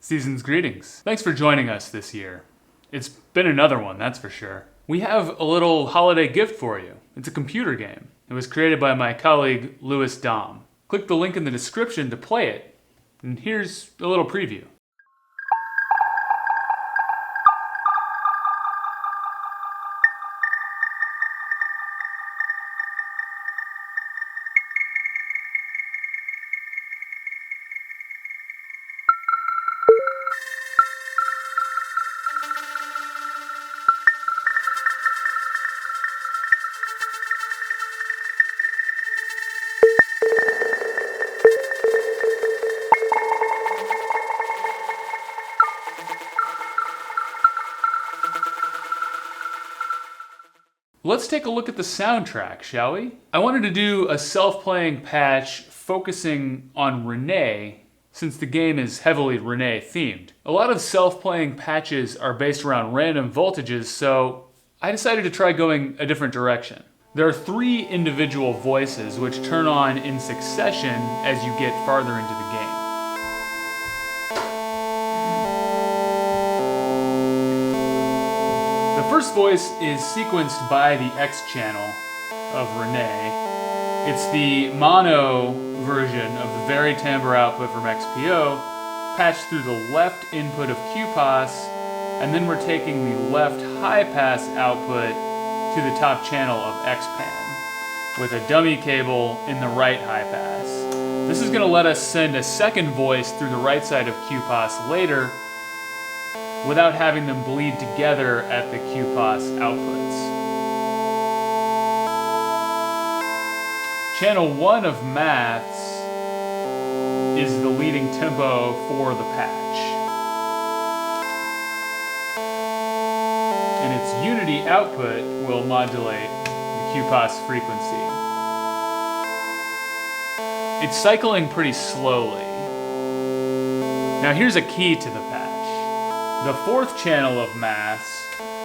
Season's greetings. Thanks for joining us this year. It's been another one, that's for sure. We have a little holiday gift for you. It's a computer game. It was created by my colleague, Louis Dom. Click the link in the description to play it. And here's a little preview. Let's take a look at the soundtrack, shall we? I wanted to do a self-playing patch focusing on René, since the game is heavily René themed. A lot of self-playing patches are based around random voltages, so I decided to try going a different direction. There are 3 individual voices which turn on in succession as you get farther into the game. The first voice is sequenced by the X channel of René. It's the mono version of the very timbre output from XPO, patched through the left input of QPAS, and then we're taking the left high pass output to the top channel of XPAN, with a dummy cable in the right high pass. This is going to let us send a second voice through the right side of QPAS later, without having them bleed together at the QPAS outputs. Channel 1 of Maths is the leading tempo for the patch. And its unity output will modulate the QPAS frequency. It's cycling pretty slowly. Now here's a key to the patch. The 4th channel of Maths,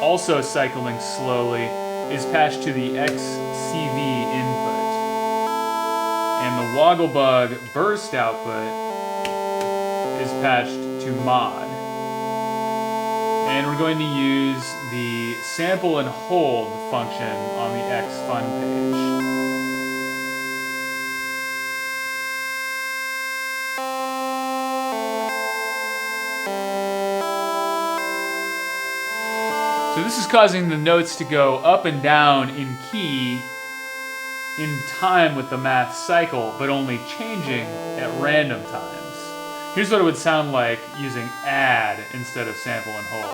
also cycling slowly, is patched to the XCV input. And the Wogglebug burst output is patched to mod. And we're going to use the sample and hold function on the XFun page. So this is causing the notes to go up and down in key in time with the math cycle, but only changing at random times. Here's what it would sound like using add instead of sample and hold.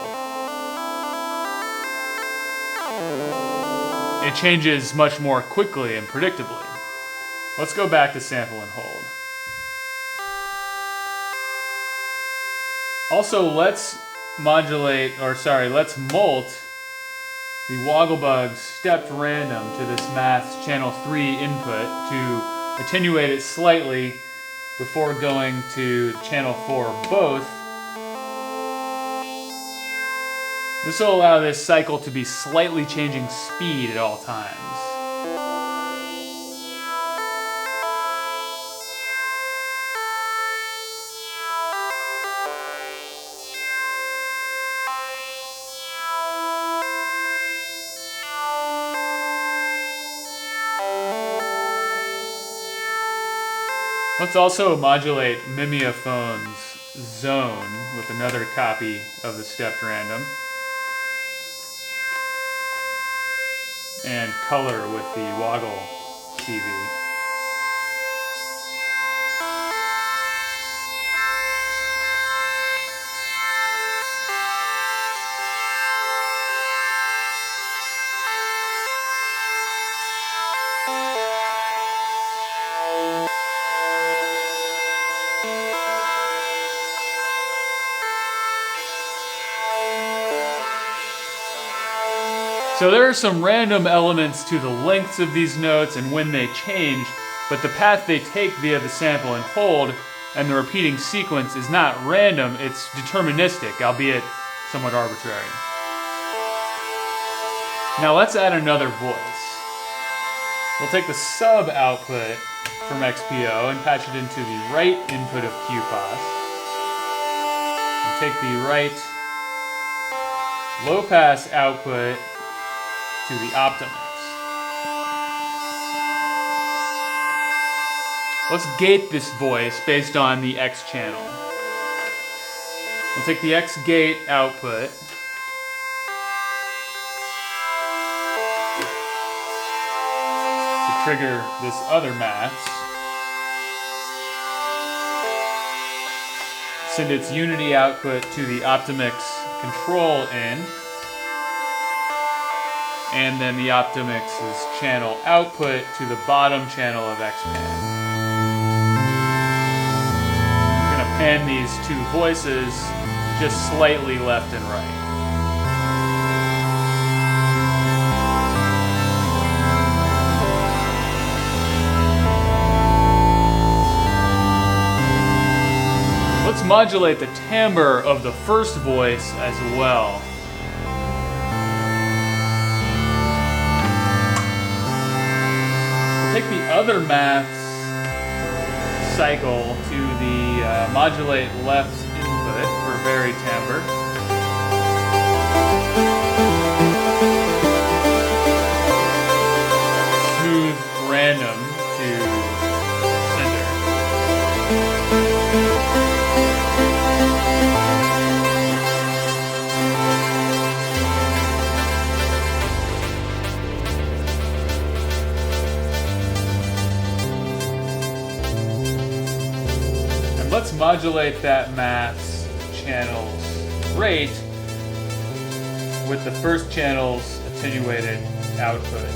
It changes much more quickly and predictably. Let's go back to sample and hold. Also, let's molt the Wogglebug stepped random to this Maths channel 3 input to attenuate it slightly before going to channel 4 both. This will allow this cycle to be slightly changing speed at all times. Let's also modulate Mimeophone's zone with another copy of the stepped random. And color with the Woggle CV. So there are some random elements to the lengths of these notes and when they change, but the path they take via the sample and hold and the repeating sequence is not random, it's deterministic, albeit somewhat arbitrary. Now let's add another voice. We'll take the sub output from XPO and patch it into the right input of QPAS. take the right low pass output to the Optimix. Let's gate this voice based on the X channel. We'll take the X gate output to trigger this other maths. Send its unity output to the Optimix control in, and then the Optimix's channel output to the bottom channel of X-Pan. I'm going to pan these two voices just slightly left and right. Let's modulate the timbre of the first voice as well. We'll take the other maths cycle to the modulate left input for very timbre. Smooth random to center. Let's modulate that maths channel's rate with the first channel's attenuated output.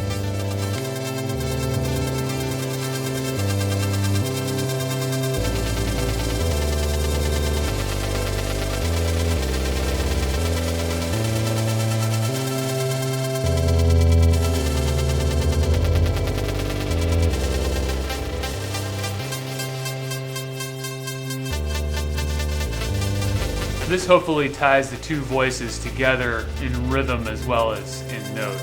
This hopefully ties the two voices together in rhythm as well as in note.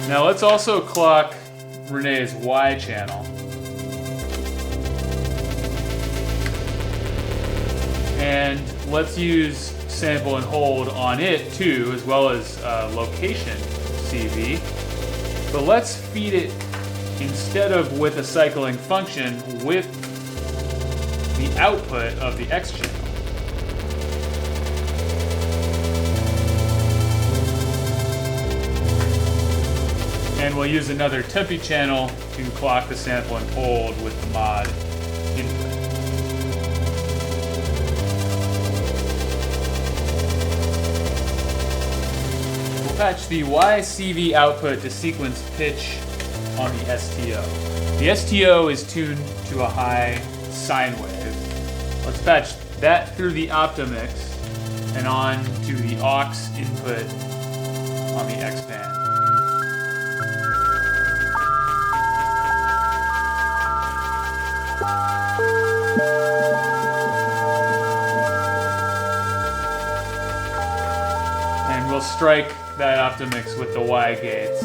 Now let's also clock René's Y channel. And let's use sample and hold on it too, as well as location CV. But let's feed it, instead of with a cycling function, with the output of the X channel. And we'll use another tempi channel to clock the sample and hold with the mod input. We'll patch the YCV output to sequence pitch on the STO. The STO is tuned to a high sine wave. Let's patch that through the Optimix and on to the aux input on the X-Pan. And we'll strike that Optimix with the Y gates.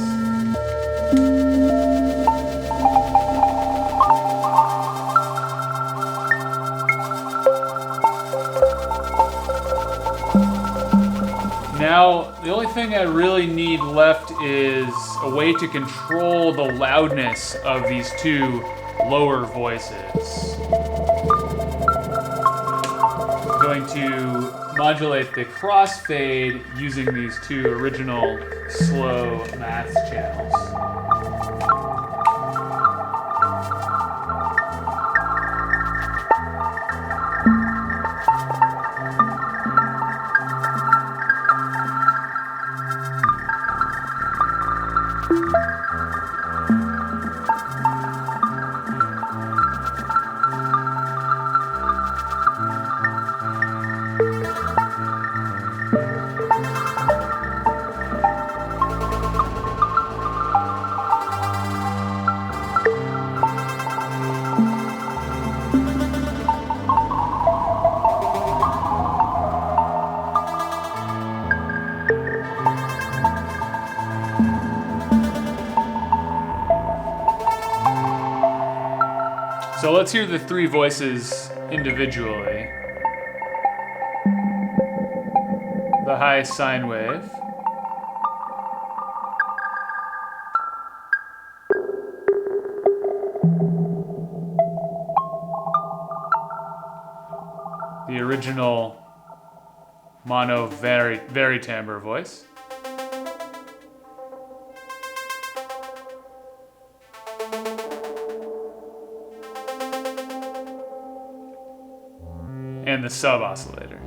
Now, the only thing I really need left is a way to control the loudness of these two lower voices. I'm going to modulate the crossfade using these two original slow maths channels. So let's hear the three voices individually. The high sine wave. The original mono very timbre voice. And the sub oscillator.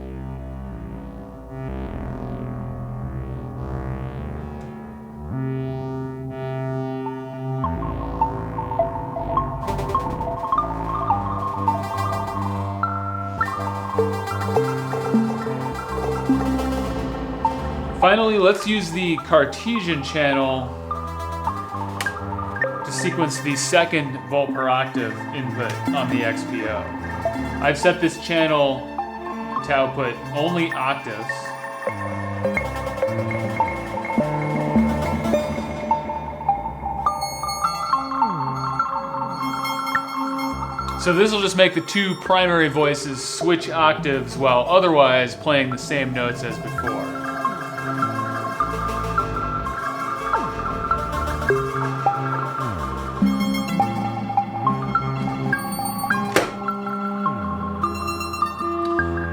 Finally, let's use the Cartesian channel to sequence the second volt per octave input on the XPO. I've set this channel to output only octaves. So this will just make the two primary voices switch octaves while otherwise playing the same notes as before.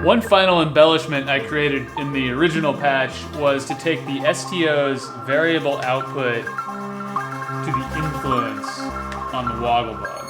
One final embellishment I created in the original patch was to take the STO's variable output to the influence on the woggle bug.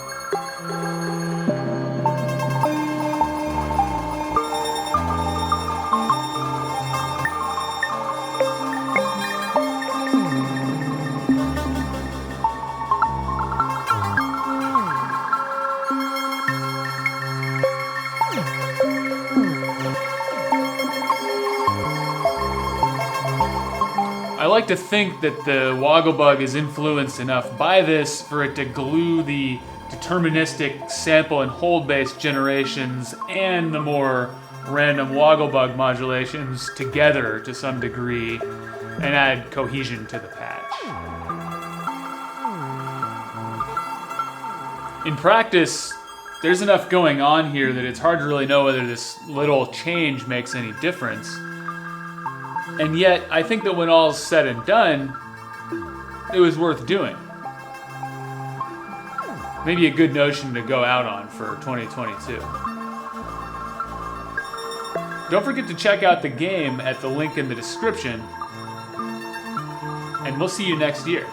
I like to think that the woggle bug is influenced enough by this for it to glue the deterministic sample and hold based generations and the more random woggle bug modulations together to some degree and add cohesion to the patch. In practice, there's enough going on here that it's hard to really know whether this little change makes any difference. And yet, I think that when all's said and done, it was worth doing. Maybe a good notion to go out on for 2022. Don't forget to check out the game at the link in the description, and we'll see you next year.